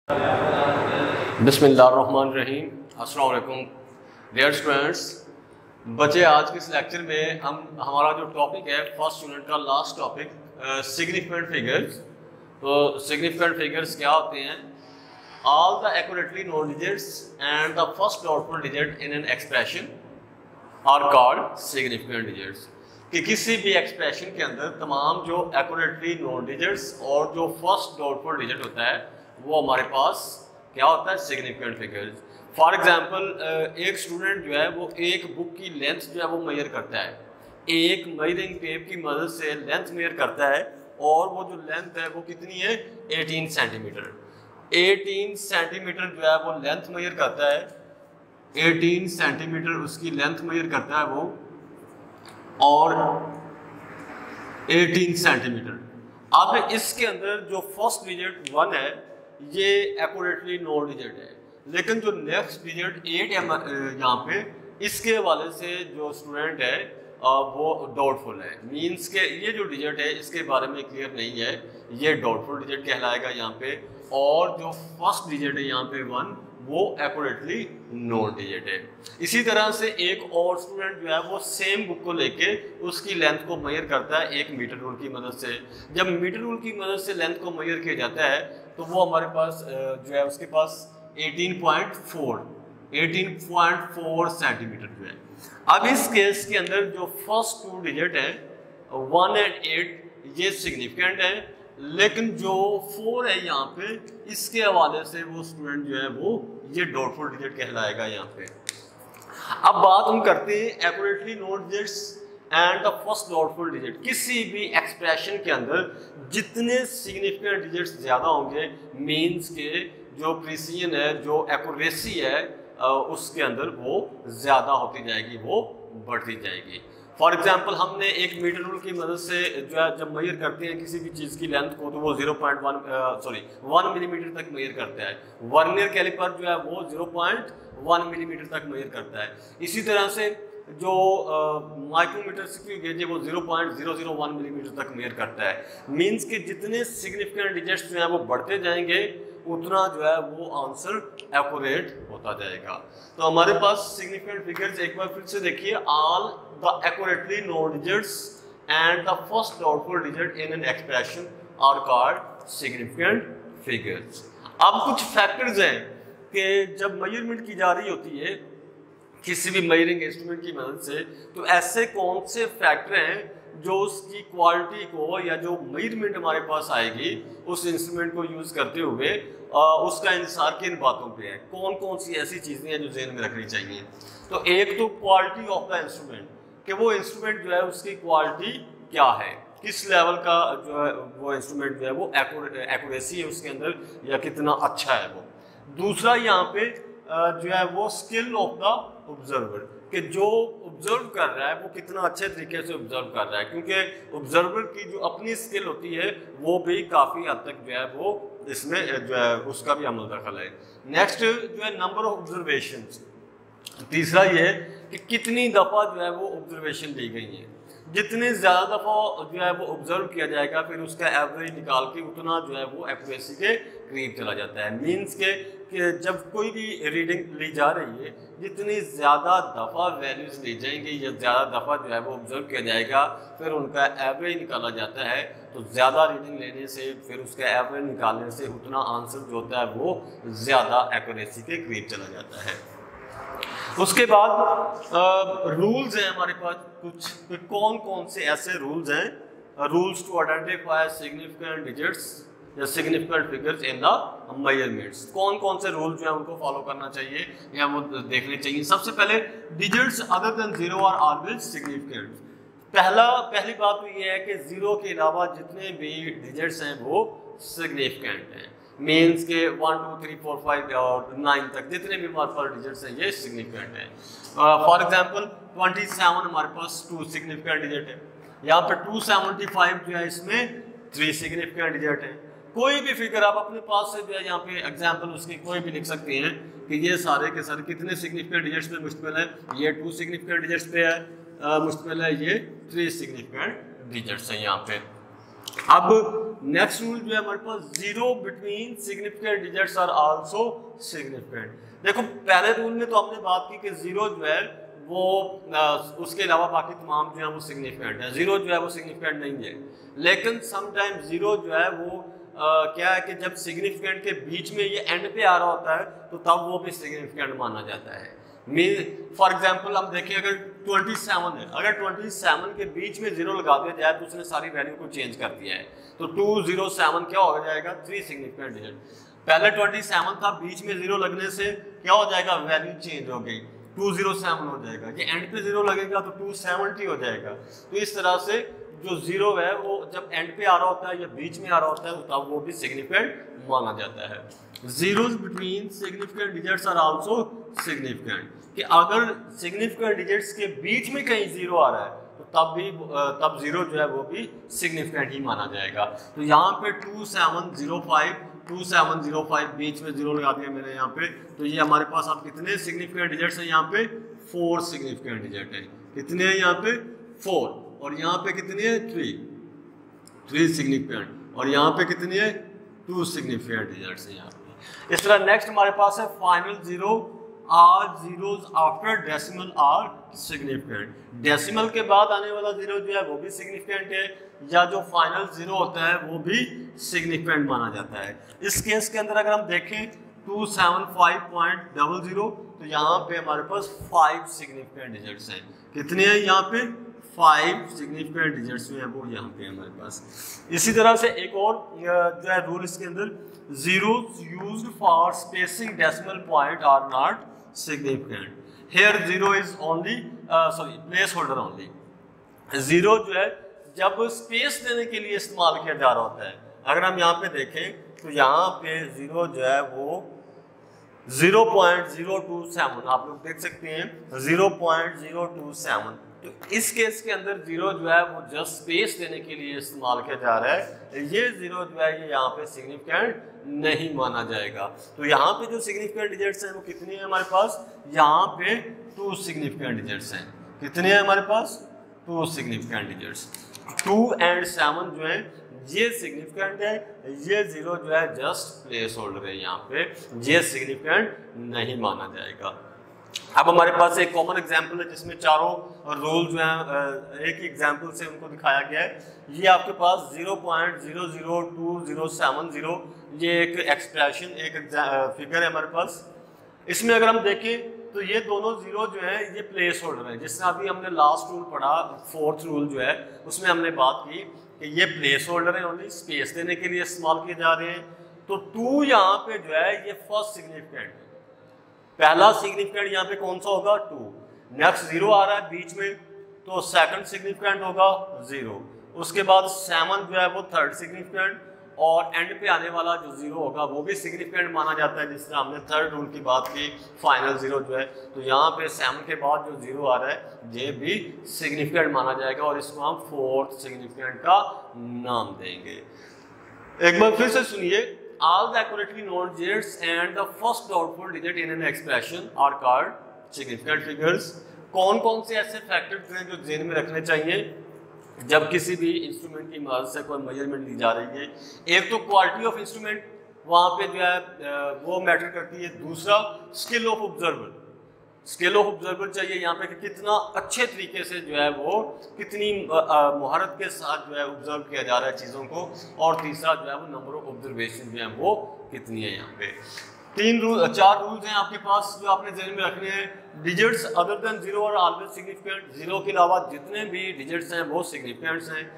बिस्मिल्लाहिर्रहमानिर्रहीम। अस्सलाम वालेकुम डियर स्टूडेंट्स। बच्चे, आज के इस लेक्चर में हमारा जो टॉपिक है फर्स्ट यूनिट का लास्ट टॉपिक सिग्निफिकेंट फिगर्स। तो सिग्निफिकेंट फिगर्स क्या होते हैं? All the accurately known digits and the first doubtful digit in an expression are called significant digits. कि किसी भी एक्सप्रेशन के अंदर तमाम जो एक्यूरेटली नोन डिजिट्स और जो फर्स्ट डाउटफुल डिजिट होता है वो हमारे पास क्या होता है? Significant figures. फॉर एग्जांपल, एक स्टूडेंट जो है वो एक बुक की लेंथ जो है वो मेजर करता है, एक मेजरिंग टेप की मदद से लेंथ मेजर करता है और वो जो लेंथ है वो कितनी है? 18 सेंटीमीटर। 18 सेंटीमीटर जो है वो लेंथ मेजर करता है, 18 सेंटीमीटर उसकी लेंथ मेजर करता है वो, और 18 सेंटीमीटर। अब इसके अंदर जो फर्स्ट डिजिट 1 है ये एक्यूरेटली नोन डिजिट है, लेकिन जो नेक्स्ट डिजिट 8 है यहाँ पे, इसके हवाले से जो स्टूडेंट है वो डाउटफुल है। मींस के ये जो डिजिट है इसके बारे में क्लियर नहीं है, ये डाउटफुल डिजिट कहलाएगा यहाँ पे। और जो फर्स्ट डिजिट है यहाँ पे 1, वो एक्यूरेटली नोन डिजिट है। इसी तरह से एक और स्टूडेंट जो है वो सेम बुक को लेके उसकी लेंथ को मेजर करता है एक मीटर रूल की मदद से। जब मीटर रूल की मदद से लेंथ को मेजर किया जाता है तो वो हमारे पास जो है उसके पास 18.4 सेंटीमीटर जो है। अब इस केस के अंदर जो फर्स्ट 2 डिजिट है 1 और 8 ये सिग्निफिकेंट है, लेकिन जो 4 है यहाँ पे इसके हवाले से वो स्टूडेंट जो है वो ये डाउटफुल डिजिट कहलाएगा यहाँ पे। अब बात हम करते हैं accurately known digits and the first doubtful digit. किसी भी एक्सप्रेशन के अंदर जितने सिग्निफिकेंट डिजिट्स ज़्यादा होंगे, मीन्स के जो प्रिसीजन है, जो एक्यूरेसी है, उसके अंदर वो ज़्यादा होती जाएगी, वो बढ़ती जाएगी। फॉर एग्जाम्पल, हमने एक मीटर रूल की मदद से जो है जब मेजर करते हैं किसी भी चीज़ की लेंथ को तो वो 1 मिलीमीटर तक मेजर करता है। वर्नियर कैलिपर जो है वो 0.1 मिलीमीटर तक मेजर करता है। इसी तरह से जो माइक्रोमीटर स्क्रू गेज है वो 0.001 मिलीमीटर तक मेजर करता है। मींस कि जितने सिग्निफिकेंट डिजिट्स जो है वो बढ़ते जाएंगे उतना जो है वो आंसर एक्यूरेट होता जाएगा। तो हमारे पास सिग्निफिकेंट फिगर्स एक बार फिर से देखिए। All the accurately known digits and the first doubtful digit in an expression are called significant figures. अब कुछ फैक्टर्स हैं कि जब मेजरमेंट की जा रही होती है किसी भी मेजरिंग इंस्ट्रूमेंट की मदद से, तो ऐसे कौन से फैक्टर हैं जो उसकी क्वालिटी को या जो मेजरमेंट हमारे पास आएगी उस इंस्ट्रूमेंट को यूज़ करते हुए उसका इंसार किन बातों पे है? कौन कौन सी ऐसी चीज़ें हैं जो ज़हन में रखनी चाहिए? तो एक तो क्वालिटी ऑफ द इंस्ट्रूमेंट, कि वो इंस्ट्रूमेंट जो है उसकी क्वालिटी क्या है, किस लेवल का जो है वो इंस्ट्रूमेंट जो है वो एक्यूरेसी है उसके अंदर या कितना अच्छा है वो। दूसरा यहाँ पे जो है वो स्किल ऑफ द ऑब्जर्वर, कि जो ऑब्जर्व कर रहा है वो कितना अच्छे तरीके से ऑब्जर्व कर रहा है, क्योंकि ऑब्जर्वर की जो अपनी स्किल होती है वो भी काफ़ी हद तक जो है वो इसमें जो है उसका भी अमल दखल है। नेक्स्ट जो है नंबर ऑफ ऑब्जर्वेशंस। तीसरा ये है कि कितनी दफ़ा जो है वो ऑब्जर्वेशन ली गई है। जितनी ज़्यादा दफ़ा जो है वो ऑब्जर्व किया जाएगा फिर उसका एवरेज निकाल के उतना जो है वो एक्यूरेसी के करीब चला जाता है। मीन्स के कि जब कोई भी रीडिंग ली जा रही है, जितनी ज़्यादा दफ़ा वैल्यूज़ ली जाएंगी या ज़्यादा दफ़ा जो है वो ऑब्जर्व किया जाएगा फिर उनका एवरेज निकाला जाता है। तो ज़्यादा रीडिंग लेने से फिर उसका एवरेज निकालने से उतना आंसर जो होता है वो ज़्यादा एक्यूरेसी के करीब चला जाता है। उसके बाद रूल्स हैं हमारे पास कुछ, कि कौन कौन से ऐसे रूल्स हैं, rules to identify significant digits या significant figures in the measurements. कौन कौन से रूल जो है उनको फॉलो करना चाहिए या वो देखने चाहिए। सबसे पहले, digits other than 0 are always significant. पहली बात तो ये है कि 0 के अलावा जितने भी डिजिट्स हैं वो सिग्निफिकेंट हैं। मीन्स के 1 2 3 4 5 और 9 तक जितने भी हमारे पास डिजिट्स हैं ये सिग्निफिकेंट हैं। फॉर एग्जांपल 27 हमारे पास 2 सिग्निफिकेंट डिजिट है। यहाँ पर 275 जो है इसमें 3 सिग्निफिकेंट डिजिट है। कोई भी फिगर आप अपने पास से जो है यहाँ पे एग्जांपल उसकी कोई भी लिख सकते हैं कि ये सारे के सारे कितने सिग्निफिकेंट डिजिट्स पे मुश्तमिल है। ये 2 सिग्निफिकेंट डिजिट्स पे है मुश्तमिल है, ये 3 सिग्निफिकेंट डिजिट्स हैं यहाँ पे। अब नेक्स्ट रूल जो है हमारे पास, zero between significant digits are also significant. देखो पहले रूल में तो हमने बात की कि जीरो जो है वो उसके अलावा बाकी तमाम जो है वो सिग्निफिकेंट है, जीरो जो है वो सिग्निफिकेंट नहीं है। लेकिन समटाइम जीरो जो है वो क्या है कि जब सिग्निफिकेंट के बीच में ये एंड पे आ रहा होता है तो तब वो भी सिग्निफिकेंट माना जाता है। फॉर एग्जाम्पल हम देखें अगर 27 है, अगर 27 के बीच में जीरो लगा दिया जाए तो उसने सारी वैल्यू को चेंज कर दिया है, तो 207 क्या हो जाएगा, 3 सिग्निफिकेंट डिजिट। पहले 27 था, बीच में जीरो लगने से क्या हो जाएगा, वैल्यू चेंज हो गई, 207 हो जाएगा। ये एंड पे जीरो लगेगा तो 270 हो जाएगा। तो इस तरह से जो जीरो है वो जब एंड पे आ रहा होता है या बीच में आ रहा होता है तब वो भी सिग्निफिकेंट माना जाता है। Zeros between significant digits are also significant, कि अगर सिग्निफिकेंट डिजिट्स के बीच में कहीं जीरो आ रहा है तो तब जीरो जो है वो भी सिग्निफिकेंट ही माना जाएगा। तो यहाँ पे 2705 बीच में जीरो लगा दिया मैंने यहाँ पे, तो ये हमारे पास अब कितने सिग्निफिकेंट डिजिट्स हैं, यहाँ पे 4 सिग्निफिकेंट डिजिट है। कितने हैं यहाँ पे, 4, और यहाँ पे कितने हैं, 3 सिग्निफिकेंट, और यहाँ पे कितने हैं, 2 सिग्निफिकेंट डिजिट्स हैं यहाँ पे। इस तरह नेक्स्ट हमारे पास है final zero or zeros after decimal are significant. Decimal के बाद आने वाला जीरो जो है वो भी सिग्निफिकेंट है, या जो फाइनल जीरो होता है वो भी सिग्निफिकेंट माना जाता है। इस केस के अंदर अगर हम देखें 275.00 तो यहाँ पे हमारे पास 5 सिग्निफिकेंट डिजिट्स हैं। कितने हैं यहाँ पे, 5 सिग्निफिकेंट डिजिट्स में है वो यहाँ पे हमारे पास। इसी तरह से एक और जो है रूल इसके अंदर, zeros used for spacing decimal point are not significant. Here zero is only placeholder only. Zero जो है जब स्पेस देने के लिए इस्तेमाल किया जा रहा होता है। अगर हम यहाँ पे देखें तो यहाँ पे जीरो जो है वो 0.027 आप लोग देख सकते हैं, 0.027। तो इस केस के अंदर जीरो जो है वो जस्ट स्पेस देने के लिए इस्तेमाल किया जा रहा है। ये जीरो जो है ये यहाँ पे सिग्निफिकेंट नहीं माना जाएगा। तो यहाँ पे जो सिग्निफिकेंट डिजिट्स हैं वो कितनी है हमारे पास, यहाँ पे 2 सिग्निफिकेंट डिजिट्स हैं। कितने हैं हमारे पास, 2 सिग्निफिकेंट डिजिट्स। 2 और 7 जो है ये सिग्निफिकेंट है, ये जीरो जो है जस्ट प्लेस होल्डर है, यहाँ पे ये सिग्निफिकेंट नहीं माना जाएगा। अब हमारे पास एक कॉमन एग्जांपल है जिसमें चारों रूल जो हैं एक ही एग्जांपल से उनको दिखाया गया है। ये आपके पास 0.002070 ये एक एक्सप्रेशन, एक फिगर है हमारे पास। इसमें अगर हम देखें तो ये दोनों जीरो जो है ये प्लेस होल्डर है। जिससे अभी हमने लास्ट रूल पढ़ा, 4th रूल जो है उसमें हमने बात की कि ये प्लेस होल्डर है, ओनली स्पेस देने के लिए इस्तेमाल किए जा रहे हैं। तो 2 यहाँ पे जो है ये फर्स्ट सिग्निफिकेंट है, पहला सिग्निफिकेंट यहाँ पे कौन सा होगा, 2। नेक्स्ट जीरो आ रहा है बीच में तो सेकंड सिग्निफिकेंट होगा 0। उसके बाद 7 जो है वो थर्ड सिग्निफिकेंट, और एंड पे आने वाला जो जीरो होगा वो भी सिग्निफिकेंट माना जाता है। जिस तरह हमने थर्ड रूल की बात की, फाइनल जीरो जो है, तो यहाँ पे 7 के बाद जो जीरो आ रहा है ये भी सिग्निफिकेंट माना जाएगा, और इसको हम 4th सिग्निफिकेंट का नाम देंगे। एक बार फिर से सुनिए, all the accurately known digits and the first doubtful digit in an expression are called significant figures। कौन कौन से ऐसे फैक्टर्स हैं जो ध्यान में रखने चाहिए जब किसी भी इंस्ट्रूमेंट की मदद से कोई मेजरमेंट ली जा रही है। एक तो क्वालिटी ऑफ इंस्ट्रूमेंट, वहाँ पे जो है वो मैटर करती है। दूसरा skill of observer, skill of observer चाहिए यहाँ पे कि कितना अच्छे तरीके से जो है वो कितनी महारत के साथ जो है ऑब्जर्व किया जा रहा है चीज़ों को। और तीसरा जो है वो नंबर ऑफ ऑब्जर्वेशन जो है वो कितनी है। यहाँ पे 4 रूल्स हैं आपके पास जो आपने ध्यान में रखने हैं। डिजिट्स अदर देन जीरो और ऑलवेज सिग्निफिकेंट, जीरो के अलावा जितने भी डिजिट्स हैं वो सिग्निफिकेंट्स हैं।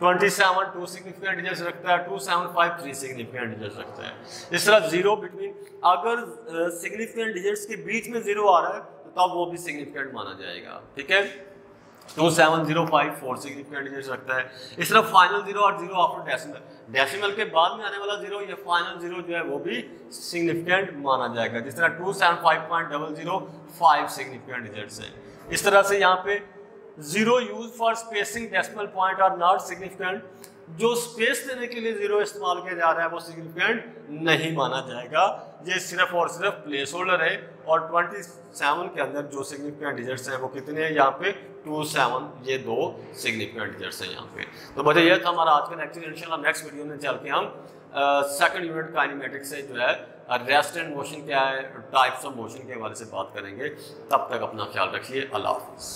27 2 सिग्निफिकेंट डिजिट्स रखता है, 275 3 सिग्निफिकेंट डिजिट्स रखता है। इस तरह जीरो बिटवीन, अगर सिग्निफिकेंट डिजिट्स के बीच में जीरो आ रहा है तो तब वो भी सिग्निफिकेंट माना जाएगा। ठीक है, 2705 4 सिग्निफिकेंट डिजिट्स रखता है। इस तरह फाइनल जीरो और जीरो आफ्टर डेसिमल, डेसिमल के बाद में आने वाला जीरो, ये फाइनल जीरो जो है वो भी सिग्निफिकेंट माना जाएगा। जिस तरह 275.00 5 सिग्निफिकेंट डिजिट्स है। इस तरह से यहाँ पे zero use for spacing decimal point are not significant. जो स्पेस देने के लिए 0 इस्तेमाल किया जा रहा है वो सिग्निफिकेंट नहीं माना जाएगा, ये सिर्फ और सिर्फ प्लेस होल्डर है। और 27 के अंदर जो सिग्निफिकेंट डिजिट्स हैं वो कितने हैं यहाँ पे 27, ये 2 सिग्निफिकेंट डिजिट्स हैं यहाँ पे। तो बच्चे ये था हमारा आज का लेक्चर। इंशाल्लाह नेक्स्ट वीडियो में चल के हम सेकंड यूनिट काइनेमेटिक्स से जो है रेस्ट एंड मोशन क्या है, टाइप्स ऑफ मोशन के हवाले से बात करेंगे। तब तक अपना ख्याल रखिए। अल्लाह हाफ़िज़।